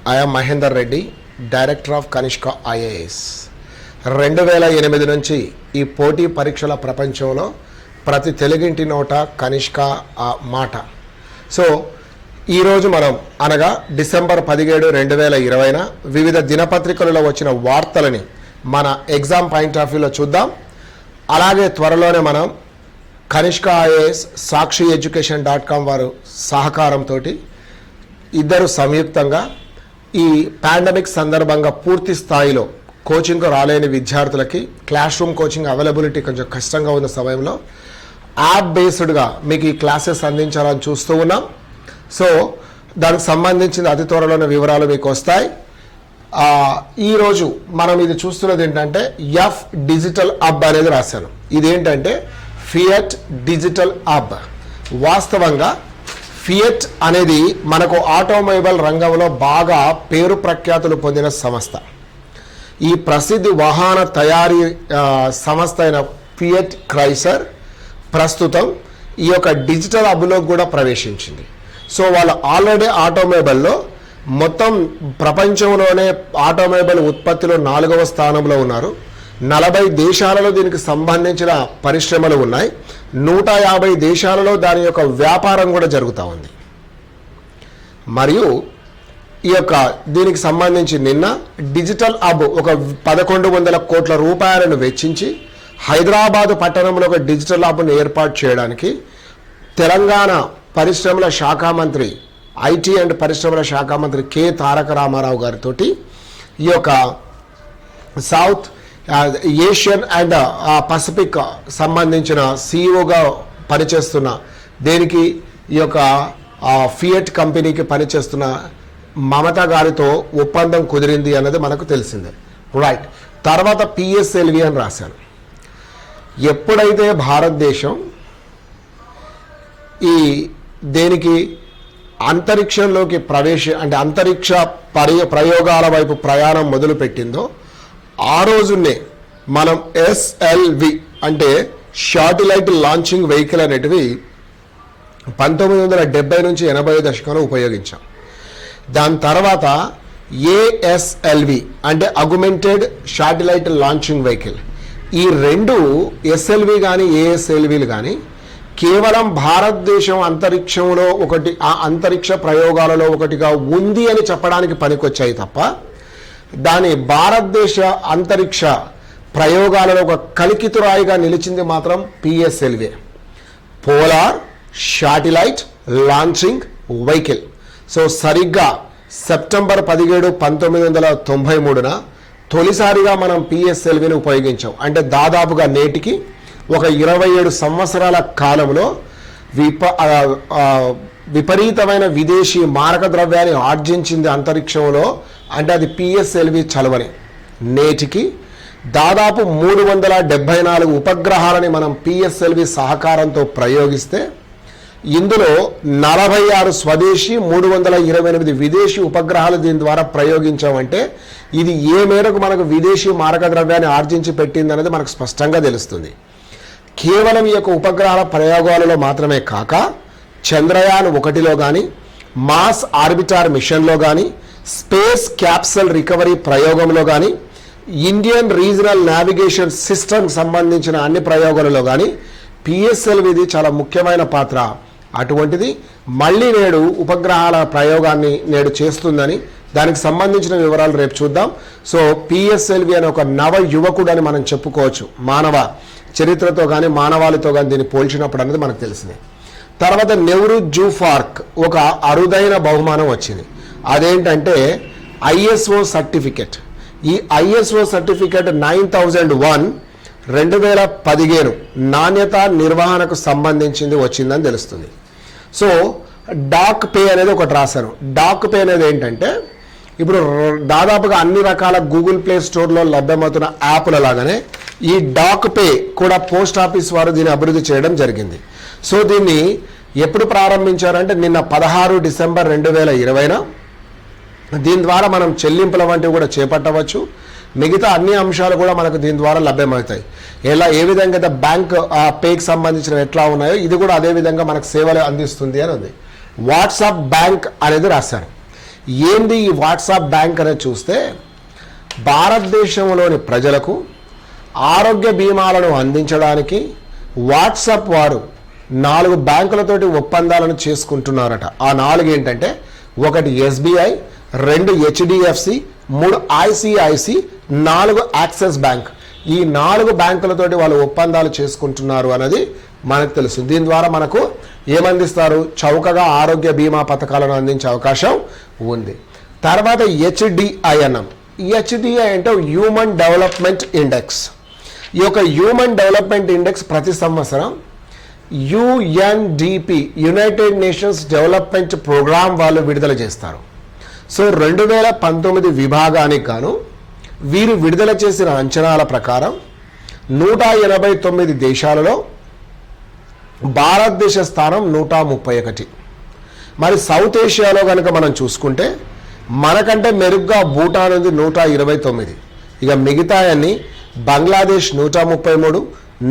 I am Mahendra Reddy, Director of Kanishka IAS. 2008 నుంచి ఈ పోటీ పరీక్షల ప్రపంచంలో ప్రతి తెలుగింటి నోట కనిష్క మాట. సో ఈరోజు మనం అనగా డిసెంబర్ 17, 2020న వివిధ దినపత్రికలలో వచ్చిన వార్తలని మన ఎగ్జామ్ పాయింట్ ఆఫ్ వ్యూలో చూద్దాం. అలాగే త్వరలోనే మనం కనిష్క ఐఏఎస్ సాక్షి education.com వారు సహకారంతో ఇద్దరు సంయుక్తంగా ఈ పాండమిక్ సందర్భంగా పూర్తి స్థాయిలో కోచింగ్ రాలేని విద్యార్థులకి క్లాస్ రూమ్ కోచింగ్ అవైలబిలిటీ కొంచెం కష్టంగా ఉన్న సమయంలో యాప్ బేస్డ్గా మీకు ఈ క్లాసెస్ అందించాలని చూస్తూ ఉన్నాం. సో దానికి సంబంధించిన అతి త్వరలోని వివరాలు మీకు వస్తాయి. ఈరోజు మనం ఇది చూస్తున్నది ఏంటంటే ఎఫ్ డిజిటల్ హబ్ అనేది రాశాను. ఇదేంటంటే ఫియట్ డిజిటల్ హబ్. వాస్తవంగా ఫియట్ అనేది మనకు ఆటోమొబైల్ రంగంలో బాగా పేరు ప్రఖ్యాతులు పొందిన సంస్థ. ఈ ప్రసిద్ధి వాహన తయారీ సంస్థ అయిన ఫియట్ క్రైసర్ ప్రస్తుతం ఈ యొక్క డిజిటల్ హబ్లో కూడా ప్రవేశించింది. సో వాళ్ళు ఆల్రెడీ ఆటోమొబైల్లో మొత్తం ప్రపంచంలోనే ఆటోమొబైల్ ఉత్పత్తిలో 4వ స్థానంలో ఉన్నారు. 40 దేశాలలో దీనికి సంబంధించిన పరిశ్రమలు ఉన్నాయి. 150 దేశాలలో దాని యొక్క వ్యాపారం కూడా జరుగుతూ ఉంది. మరియు ఈ యొక్క దీనికి సంబంధించి నిన్న డిజిటల్ హబ్ ఒక 1100 కోట్ల రూపాయలను వెచ్చించి హైదరాబాదు పట్టణంలో ఒక డిజిటల్ హబ్ను ఏర్పాటు చేయడానికి తెలంగాణ పరిశ్రమల శాఖ మంత్రి ఐటీ అండ్ పరిశ్రమల శాఖ మంత్రి కె తారక రామారావు గారితో ఈ యొక్క సౌత్ ఏషియన్ అండ్ పసిఫిక్ సంబంధించిన సిఇఓగా పనిచేస్తున్న దేనికి ఈ యొక్క ఫియట్ కంపెనీకి పనిచేస్తున్న మమత గారితో ఒప్పందం కుదిరింది అన్నది మనకు తెలిసిందే. రైట్. తర్వాత పిఎస్ఎల్వి అని రాశాను. ఎప్పుడైతే భారతదేశం ఈ దేనికి అంతరిక్షంలోకి అంటే అంతరిక్ష ప్రయోగాల వైపు ప్రయాణం మొదలుపెట్టిందో ఆ రోజునే మనం ఎస్ఎల్వి అంటే శాటిలైట్ లాంచింగ్ వెహికల్ అనేటివి 1970 నుంచి 80 దశకంలో ఉపయోగించాం. దాని తర్వాత ఏఎస్ఎల్వి అంటే అగ్మెంటెడ్ శాటిలైట్ లాంచింగ్ వెహికల్. ఈ రెండు ఎస్ఎల్వి కానీ ఏఎస్ఎల్వీలు కానీ కేవలం భారతదేశం అంతరిక్షంలో ఒకటి ఆ అంతరిక్ష ప్రయోగాలలో ఒకటిగా ఉంది అని చెప్పడానికి పనికొచ్చాయి తప్ప దాని భారతదేశ అంతరిక్ష ప్రయోగాలలో ఒక కలికితురాయిగా నిలిచింది మాత్రం PSLV, polar satellite launching vehicle. So సరిగ్గా సెప్టెంబర్ 17, 1993న తొలిసారిగా మనం పిఎస్ఎల్విని ఉపయోగించాం. అంటే దాదాపుగా నేటికి ఒక 27 సంవత్సరాల కాలంలో విపరీతమైన విదేశీ మారక ద్రవ్యాన్ని ఆర్జించింది అంతరిక్షంలో. అంటే అది పిఎస్ఎల్వి చలవని. నేటికి దాదాపు 374 ఉపగ్రహాలని మనం పిఎస్ఎల్వి సహకారంతో ప్రయోగిస్తే ఇందులో 46 స్వదేశీ 328 విదేశీ ఉపగ్రహాలు దీని ద్వారా ప్రయోగించామంటే ఇది ఏ మేరకు మనకు విదేశీ మారక ద్రవ్యాన్ని ఆర్జించి పెట్టింది అనేది మనకు స్పష్టంగా తెలుస్తుంది. కేవలం ఈ యొక్క ఉపగ్రహాల ప్రయోగాలలో మాత్రమే కాక చంద్రయాన్ 1లో కానీ మాస్ ఆర్బిటార్ మిషన్లో కానీ స్పేస్ క్యాప్సల్ రికవరీ ప్రయోగంలో కానీ ఇండియన్ రీజనల్ నావిగేషన్ సిస్టమ్ సంబంధించిన అన్ని ప్రయోగాలలో కానీ పిఎస్ఎల్విది చాలా ముఖ్యమైన పాత్ర. అటువంటిది మళ్ళీ నేడు ఉపగ్రహాల ప్రయోగాన్ని నేడు చేస్తుందని దానికి సంబంధించిన వివరాలు రేపు చూద్దాం. సో పిఎస్ఎల్వి అనే ఒక నవ యువకుడు అని మనం చెప్పుకోవచ్చు. మానవ చరిత్రతో కానీ మానవాళితో కానీ దీన్ని పోల్చినప్పుడు అనేది మనకు తెలిసింది. తర్వాత నెహ్రూ జూ పార్క్ ఒక అరుదైన బహుమానం వచ్చింది. అదేంటంటే ఐఎస్ఓ సర్టిఫికెట్. ఈ ఐఎస్ఓ సర్టిఫికెట్ 9001 2015 నాణ్యత నిర్వహణకు సంబంధించింది వచ్చిందని తెలుస్తుంది. సో డాక్ పే అనేది ఒకటి రాశాను. డాక్ పే అనేది ఏంటంటే ఇప్పుడు దాదాపుగా అన్ని రకాల గూగుల్ ప్లే స్టోర్లో లభ్యమవుతున్న యాప్ల లాగానే ఈ డాక్ పే కూడా పోస్ట్ ఆఫీస్ వారు దీన్ని అభివృద్ధి చేయడం జరిగింది. సో దీన్ని ఎప్పుడు ప్రారంభించారంటే నిన్న 16 డిసెంబర్ 2020న దీని ద్వారా మనం చెల్లింపుల వంటివి కూడా చేపట్టవచ్చు. మిగతా అన్ని అంశాలు కూడా మనకు దీని ద్వారా లభ్యమవుతాయి. ఏ విధంగా బ్యాంక్ పేకి సంబంధించిన ఎట్లా ఉన్నాయో ఇది కూడా అదే విధంగా మనకు సేవలు అందిస్తుంది అని ఉంది. వాట్సాప్ బ్యాంక్ అనేది రాశారు. ఏంది ఈ వాట్సాప్ బ్యాంక్ అనేది చూస్తే భారతదేశంలోని ప్రజలకు ఆరోగ్య బీమాలను అందించడానికి వాట్సాప్ వారు 4 బ్యాంకులతోటి ఒప్పందాలను చేసుకుంటున్నారట. ఆ 4 ఏంటంటే 1 SBI, 2 HDFC, 3 ICIC, 4 axis bank. ఈ 4 బ్యాంకులతోటి వాళ్ళు ఒప్పందాలు చేసుకుంటున్నారు అన్నది మనకు తెలుసు. దీని ద్వారా మనకు ఏమందిస్తారు? చౌకగా ఆరోగ్య బీమా పథకాలను అందించే అవకాశం ఉంది. తర్వాత HDI అన్నాం. HDI అంటే హ్యూమన్ డెవలప్మెంట్ ఇండెక్స్. ఈ యొక్క హ్యూమన్ డెవలప్మెంట్ ఇండెక్స్ ప్రతి సంవత్సరం UNDP united nations development programme వాళ్ళు విడుదల చేస్తారు. సో 2019 విభాగానికి గాను వీరు విడుదల చేసిన అంచనాల ప్రకారం 189 దేశాలలో భారతదేశ స్థానం 131. మరి సౌత్ ఏషియాలో కనుక మనం చూసుకుంటే మనకంటే మెరుగ్గా భూటాన్ ఉంది 129. ఇక మిగతా అన్ని బంగ్లాదేశ్ 133,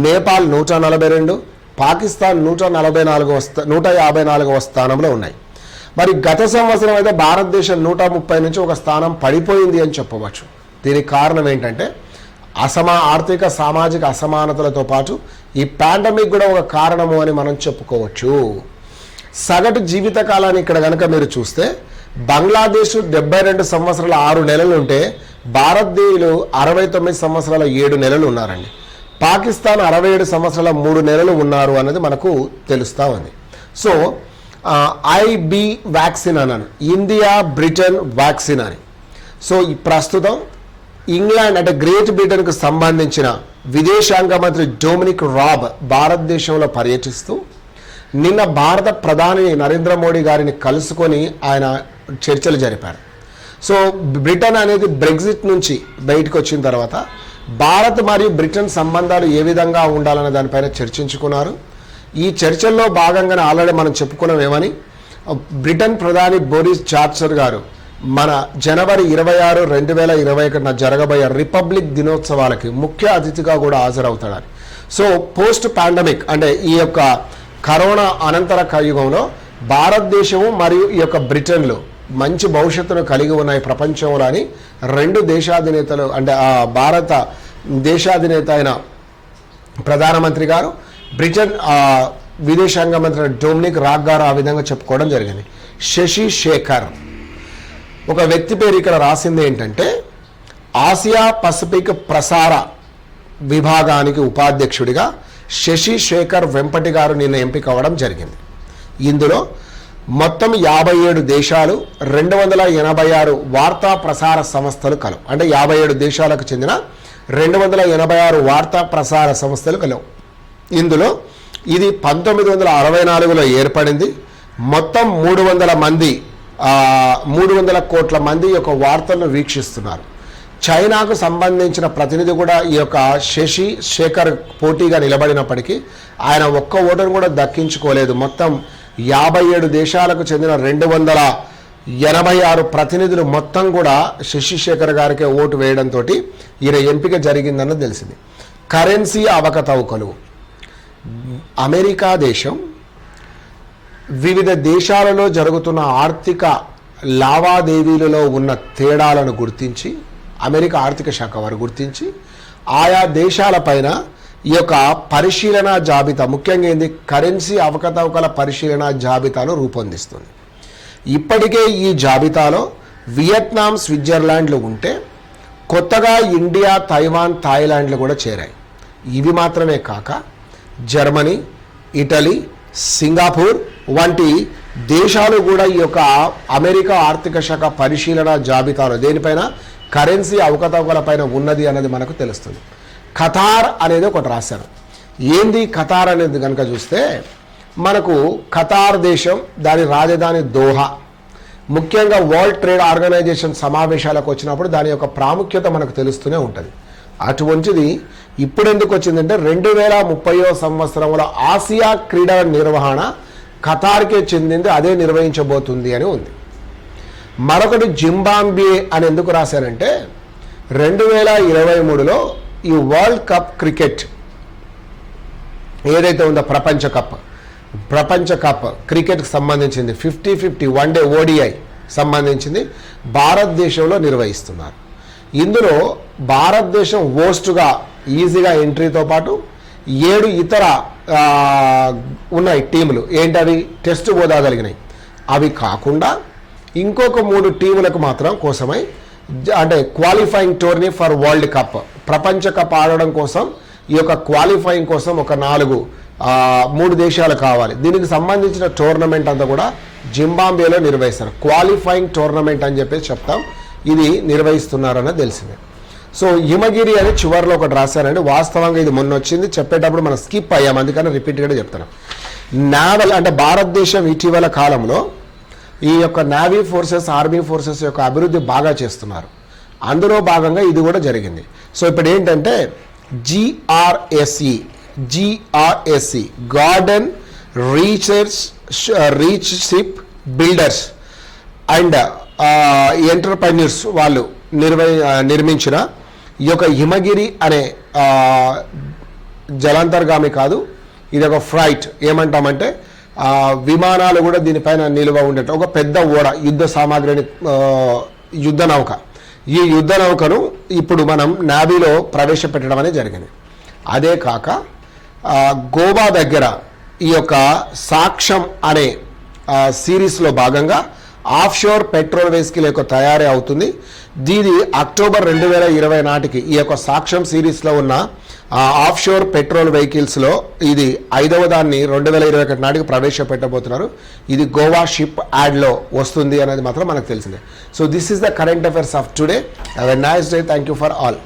నేపాల్ 142, పాకిస్తాన్ 154వ స్థానంలో ఉన్నాయి. మరి గత సంవత్సరం అయితే భారతదేశం 130 నుంచి ఒక స్థానం పడిపోయింది అని చెప్పవచ్చు. దీనికి కారణం ఏంటంటే ఆర్థిక సామాజిక అసమానతలతో పాటు ఈ పాండమిక్ కూడా ఒక కారణము అని మనం చెప్పుకోవచ్చు. సగటు జీవిత కాలాన్ని ఇక్కడ కనుక మీరు చూస్తే బంగ్లాదేశ్ 72 సంవత్సరాల 6 నెలలు ఉంటే భారతీయులు 69 సంవత్సరాల 7 నెలలు ఉన్నారండి. పాకిస్తాన్ 67 సంవత్సరాల 3 నెలలు ఉన్నారు అన్నది మనకు తెలుస్తూ ఉంది. సో IB వ్యాక్సిన్ అన్నాను, ఇండియా బ్రిటన్ వ్యాక్సిన్ అని. సో ఈ ప్రస్తుతం ఇంగ్లాండ్ అంటే గ్రేట్ బ్రిటన్కు సంబంధించిన విదేశాంగ మంత్రి డొమినిక్ రాబ్ భారతదేశంలో పర్యటిస్తూ నిన్న భారత ప్రధాని నరేంద్ర మోడీ గారిని కలుసుకొని ఆయన చర్చలు జరిపారు. సో బ్రిటన్ అనేది బ్రెగ్జిట్ నుంచి బయటకు వచ్చిన తర్వాత భారత్ మరియు బ్రిటన్ సంబంధాలు ఏ విధంగా ఉండాలనే దానిపైన చర్చించుకున్నారు. ఈ చర్చల్లో భాగంగానే ఆల్రెడీ మనం చెప్పుకున్నాం ఏమని, బ్రిటన్ ప్రధాని బోరిస్ జాన్సన్ గారు మన జనవరి 26, 2021 జరగబోయే రిపబ్లిక్ దినోత్సవాలకి ముఖ్య అతిథిగా కూడా హాజరవుతాడని. సో పోస్ట్ పాండమిక్ అంటే ఈ యొక్క కరోనా అనంతర కలియుగంలో భారతదేశము మరియు ఈ యొక్క బ్రిటన్లు మంచి భవిష్యత్తును కలిగి ఉన్నాయి ప్రపంచంలో అని 2 దేశాధినేతలు అంటే భారత దేశాధినేత అయిన ప్రధానమంత్రి గారు బ్రిటన్ విదేశాంగ మంత్రి డొమినిక్ రాబ్ గారు ఆ విధంగా చెప్పుకోవడం జరిగింది. శశి శేఖర్ ఒక వ్యక్తి పేరు ఇక్కడ రాసింది ఏంటంటే ఆసియా పసిఫిక్ ప్రసార విభాగానికి ఉపాధ్యక్షుడిగా శశి శేఖర్ వెంపటి గారు నిన్న ఎంపిక అవ్వడం జరిగింది. ఇందులో మొత్తం 57 దేశాలు 286 వార్తా ప్రసార సంస్థలు కలవు. అంటే 57 దేశాలకు చెందిన 286 వార్తా ప్రసార సంస్థలు కలవు. ఇందులో ఇది 1964లో ఏర్పడింది. మొత్తం 300 కోట్ల మంది యొక్క వార్తలను వీక్షిస్తున్నారు. చైనాకు సంబంధించిన ప్రతినిధి కూడా ఈ యొక్క శశి శేఖర్ పోటీగా నిలబడినప్పటికీ ఆయన ఒక్క ఓటును కూడా దక్కించుకోలేదు. మొత్తం 57 దేశాలకు చెందిన 286 ప్రతినిధులు మొత్తం కూడా శశి శేఖర్ గారికే ఓటు వేయడంతో ఈయన ఎంపిక జరిగిందన్నది తెలిసింది. కరెన్సీ అవకతవకలు. అమెరికా దేశం వివిధ దేశాలలో జరుగుతున్న ఆర్థిక లావాదేవీలలో ఉన్న తేడాలను గుర్తించి అమెరికా ఆర్థిక శాఖ వారు గుర్తించి ఆయా దేశాలపైన ఈ యొక్క పరిశీలన జాబితా ముఖ్యంగా ఏంది కరెన్సీ అవకతవకల పరిశీలన జాబితాను రూపొందిస్తుంది. ఇప్పటికే ఈ జాబితాలో వియత్నాం, స్విట్జర్లాండ్లు ఉంటే కొత్తగా ఇండియా, తైవాన్, థాయిలాండ్లు కూడా చేరాయి. ఇవి మాత్రమే కాక జర్మనీ, ఇటలీ, సింగపూర్ వంటి దేశాలు కూడా ఈ యొక్క అమెరికా ఆర్థిక శాఖ పరిశీలన జాబితాలో దేనిపైన కరెన్సీ అవకతవకల పైన ఉన్నది అన్నది మనకు తెలుస్తుంది. ఖతార్ అనేది ఒకటి రాశారు. ఏంది ఖతార్ అనేది కనుక చూస్తే మనకు ఖతార్ దేశం దాని రాజధాని దోహా. ముఖ్యంగా వరల్డ్ ట్రేడ్ ఆర్గనైజేషన్ సమావేశాలకు వచ్చినప్పుడు దాని యొక్క ప్రాముఖ్యత మనకు తెలుస్తూనే ఉంటుంది. అటువంటిది ఇప్పుడు ఎందుకు వచ్చిందంటే 2030వ సంవత్సరంలో ఆసియా క్రీడల నిర్వహణ ఖతార్కే చెందింది, అదే నిర్వహించబోతుంది అని ఉంది. మరొకటి జింబాబ్వే అని ఎందుకు రాశారంటే 2023లో ఈ వరల్డ్ కప్ క్రికెట్ ఏదైతే ఉందో ప్రపంచ కప్ క్రికెట్కి సంబంధించింది 50-50 వన్డే ODI సంబంధించింది భారతదేశంలో నిర్వహిస్తున్నారు. ఇందులో భారతదేశం హోస్ట్గా ఈజీగా ఎంట్రీతో పాటు 7 ఇతర ఉన్నాయి టీములు. ఏంటవి? టెస్ట్ హోదా కలిగినాయి. అవి కాకుండా ఇంకొక 3 టీములకు మాత్రం కోసమై అంటే qualifying tourney for world cup, ప్రపంచ కప్ ఆడడం కోసం ఈ యొక్క క్వాలిఫైయింగ్ కోసం ఒక 3 దేశాలు కావాలి. దీనికి సంబంధించిన టోర్నమెంట్ అంతా కూడా జింబాబ్వేలో నిర్వహిస్తారు. క్వాలిఫైయింగ్ టోర్నమెంట్ అని చెప్పేసి చెప్తాం. ఇది నిర్వహిస్తున్నారని తెలిసిందే. సో హిమగిరి అని చివరిలో ఒకటి రాశారండి. వాస్తవంగా ఇది మొన్న వచ్చింది, చెప్పేటప్పుడు మనం స్కిప్ అయ్యాం, అందుకని రిపీట్గా చెప్తున్నాం. నావల్ అంటే భారతదేశం ఇటీవల కాలంలో ఈ యొక్క నేవీ ఫోర్సెస్, ఆర్మీ ఫోర్సెస్ యొక్క అభివృద్ధి బాగా చేస్తున్నారు. అందులో భాగంగా ఇది కూడా జరిగింది. సో ఇప్పుడు ఏంటంటే GRSE garden reach ship builders and entrepreneurs వాళ్ళు నిర్మించిన ఈ యొక్క హిమగిరి అనే జలాంతర్గామి కాదు, ఇది ఒక ఫ్లైట్. ఏమంటామంటే విమానాలు కూడా దీనిపైన నిలువ ఉండేట ఒక పెద్ద ఓడ, యుద్ధ సామాగ్రిని, యుద్ధ నౌక. ఈ యుద్ధ నౌకను ఇప్పుడు మనం నావీలో ప్రవేశపెట్టడం అనేది జరిగింది. అదే కాక గోవా దగ్గర ఈ యొక్క సాక్ష్యం అనే సిరీస్లో భాగంగా ఆఫ్షోర్ పెట్రోల్ వెహికల్ యొక్క తయారీ అవుతుంది. దీని అక్టోబర్ 2020 నాటికి ఈ యొక్క సాక్ష్యం సిరీస్లో ఉన్న ఆఫ్షోర్ పెట్రోల్ వెహికల్స్లో ఇది 5వ దాన్ని 2021 నాటికి ప్రవేశపెట్టబోతున్నారు. ఇది గోవా షిప్ యాడ్లో వస్తుంది అనేది మాత్రం మనకు తెలిసిందే. So this is the current affairs of today. Have a nice day. Thank you for all.